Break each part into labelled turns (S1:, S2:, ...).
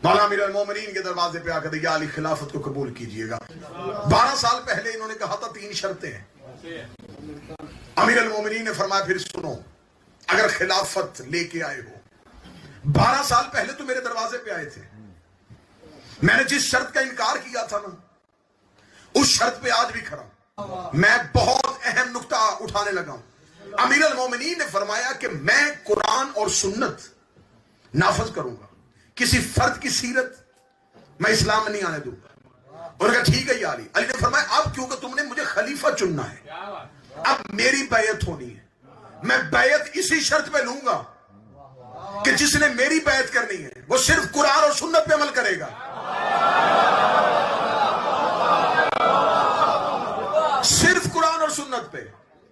S1: مولا امیر المومنین کے دروازے پہ آ کر یا علی خلافت کو قبول کیجئے گا۔ 12 سال پہلے انہوں نے کہا تھا 3 شرطیں ہیں۔ امیر المومنین نے فرمایا پھر سنو، اگر خلافت لے کے آئے ہو، 12 سال پہلے تو میرے دروازے پہ آئے تھے، میں نے جس شرط کا انکار کیا تھا نا، اس شرط پہ آج بھی کھڑا ہوں۔ میں بہت اہم نقطہ اٹھانے لگا ہوں۔ امیر المومنین نے فرمایا کہ میں قرآن اور سنت نافذ کروں گا، کسی فرد کی سیرت میں اسلام میں نہیں آنے دوں گا۔ انہوں نے کہا ٹھیک ہے یا علی۔ علی نے فرمایا اب کیونکہ تم نے مجھے خلیفہ چننا ہے، اب میری بیعت ہونی ہے، میں بیعت اسی شرط پہ لوں گا کہ جس نے میری بیعت کرنی ہے وہ صرف قرآن اور سنت پہ عمل کرے گا، صرف قرآن اور سنت پہ،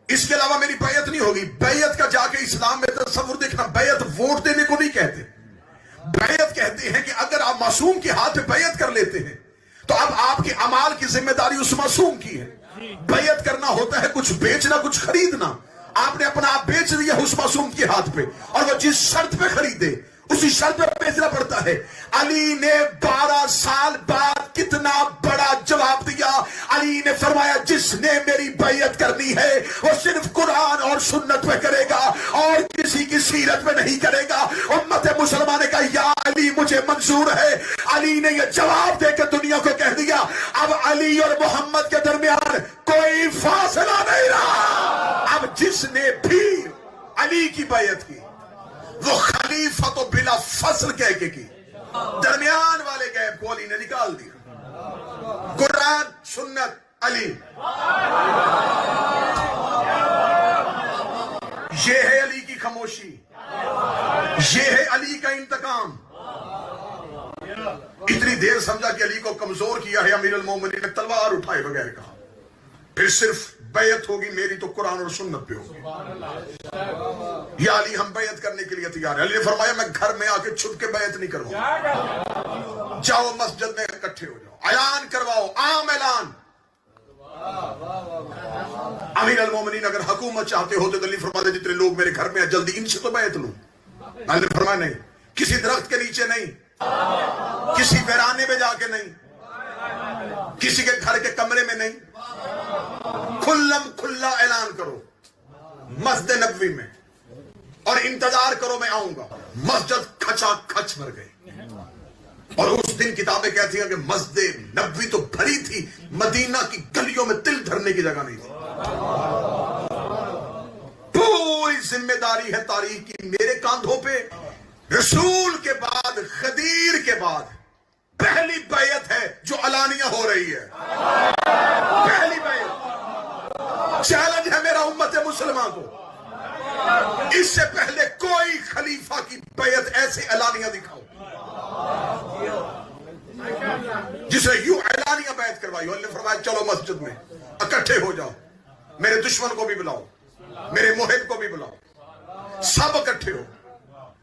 S1: اس کے علاوہ میری بیعت نہیں ہوگی۔ بیعت کا جا کے اسلام میں تصور دیکھنا، بیعت ووٹ دینے کو نہیں کہتے، بیعت کہتے ہیں کہ اگر آپ معصوم کے ہاتھ پہ بیعت کر لیتے ہیں تو اب آپ کے اعمال کی ذمہ داری اس معصوم کی ہے۔ بیعت کرنا ہوتا ہے کچھ بیچنا، کچھ خریدنا۔ آپ نے اپنا آپ بیچ دیا اس معصوم کے ہاتھ پہ، اور وہ جس شرط پہ خریدے اسی شرط پہ بیچنا پڑتا ہے۔ علی نے 12 سال بعد کتنا بڑا جواب دیا۔ علی نے فرمایا جس نے میری بیعت کرنی ہے وہ صرف قرآن اور سنت پہ کرے گا اور کسی کی سیرت پہ نہیں کرے گا۔ امت مسلمہ نے کہا یا علی مجھے منظور ہے۔ علی نے یہ جواب دے کے دنیا کو کہہ دیا اب علی اور محمد کے درمیان کوئی فاصلہ نہیں رہا۔ اب جس نے بھی علی کی بیعت کی وہ خلیفہ تو بلا فصل کہہ کے کی، درمیان والے گیپ کو علی نے نکال دیا۔ قرآن سنت علی، یہ ہے علی کی خاموشی، یہ ہے علی کا انتقام۔ اتنی دیر سمجھا کہ علی کو کمزور کیا ہے، امیر المومنین نے تلوار اٹھائے بغیر کہا پھر صرف بیعت ہوگی میری تو قرآن اور سنت پہ ہوگی۔ یا علی ہم بیعت کرنے کے لیے تیار ہیں۔ علی نے فرمایا میں گھر میں آ کے چھپ کے بیعت نہیں کروں گا، جاؤ مسجد میں اکٹھے ہو جاؤ، اعلان کرواؤ، عام اعلان۔ امیر المومنین اگر حکومت چاہتے ہوتے تو علی فرماتے جتنے لوگ میرے گھر میں ہیں جلدی ان سے تو بیعت لوں۔ علی نے فرمایا نہیں، کسی درخت کے نیچے نہیں، کسی ویرانے میں جا کے نہیں، کسی کے گھر کے کمرے میں نہیں، کھلم کھلا اعلان کرو مسجد نبوی میں اور انتظار کرو میں آؤں گا۔ مسجد کھچا کھچ بھر گئی، اور اس دن کتابیں کہتی ہیں کہ مسجد نبوی تو بھری تھی، مدینہ کی گلیوں میں تل دھرنے کی جگہ نہیں تھی۔ پوری ذمہ داری ہے تاریخ کی میرے کاندھوں پہ۔ رسول کے بعد، غدیر کے بعد پہلی بیعت ہے جو علانیہ ہو رہی ہے، پہلی بیعت۔ چیلنج ہے میرا امت مسلمہ کو، اس سے پہلے کوئی خلیفہ کی بیعت ایسے اعلانیہ دکھاؤ جسے یوں اعلانیہ بیعت کروائی ہو۔ اللہ نے فرمایا چلو مسجد میں اکٹھے ہو جاؤ، میرے دشمن کو بھی بلاؤ، میرے محب کو بھی بلاؤ، سب اکٹھے ہو۔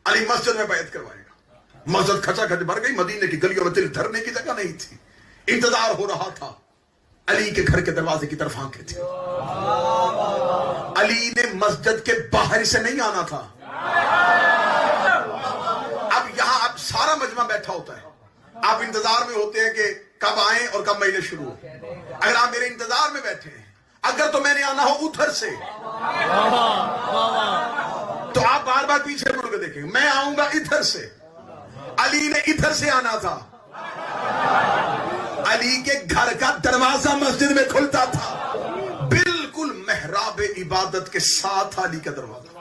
S1: علی مسجد میں بیعت کروائے گا۔ مسجد کھچا کھچ بھر گئی، مدینے کی گلیوں میں دل دھرنے کی جگہ نہیں تھی۔ انتظار ہو رہا تھا، علی کے گھر کے دروازے کی طرف آنکھیں تھی۔ علی نے مسجد کے باہر سے نہیں آنا تھا۔ اب یہاں اب سارا مجمع بیٹھا ہوتا ہے، آپ انتظار میں ہوتے ہیں کہ کب آئیں اور کب مہینے شروع ہو۔ اگر آپ میرے انتظار میں بیٹھے ہیں، اگر تو میں نے آنا ہو ادھر سے تو آپ بار بار پیچھے مڑ کے دیکھیں گے، میں آؤں گا ادھر سے۔ علی نے ادھر سے آنا تھا، علی کے گھر کا دروازہ مسجد میں کھلتا تھا، بالکل محراب عبادت کے ساتھ علی کا دروازہ،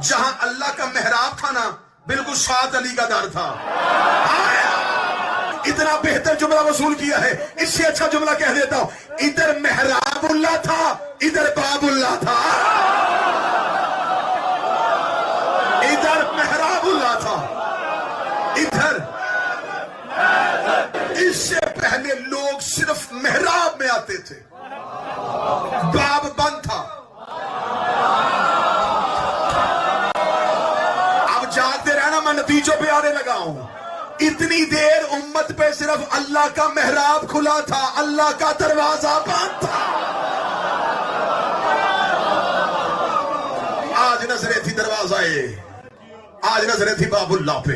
S1: جہاں اللہ کا محراب تھا نا بالکل ساتھ علی کا در تھا۔ اتنا بہتر جملہ وصول کیا ہے، اس سے اچھا جملہ کہہ دیتا ہوں، ادھر محراب اللہ تھا، ادھر باب اللہ تھا، ادھر محراب اللہ تھا، ادھر۔ اس سے پہلے لوگ صرف محراب میں آتے تھے، باب بند تھا۔ اب جانتے رہنا میں نتیجوں پہ آنے لگا ہوں۔ اتنی دیر امت پہ صرف اللہ کا محراب کھلا تھا، اللہ کا دروازہ بند تھا۔ آج نظریں تھی دروازہ، آج نظریں تھی باب اللہ پہ۔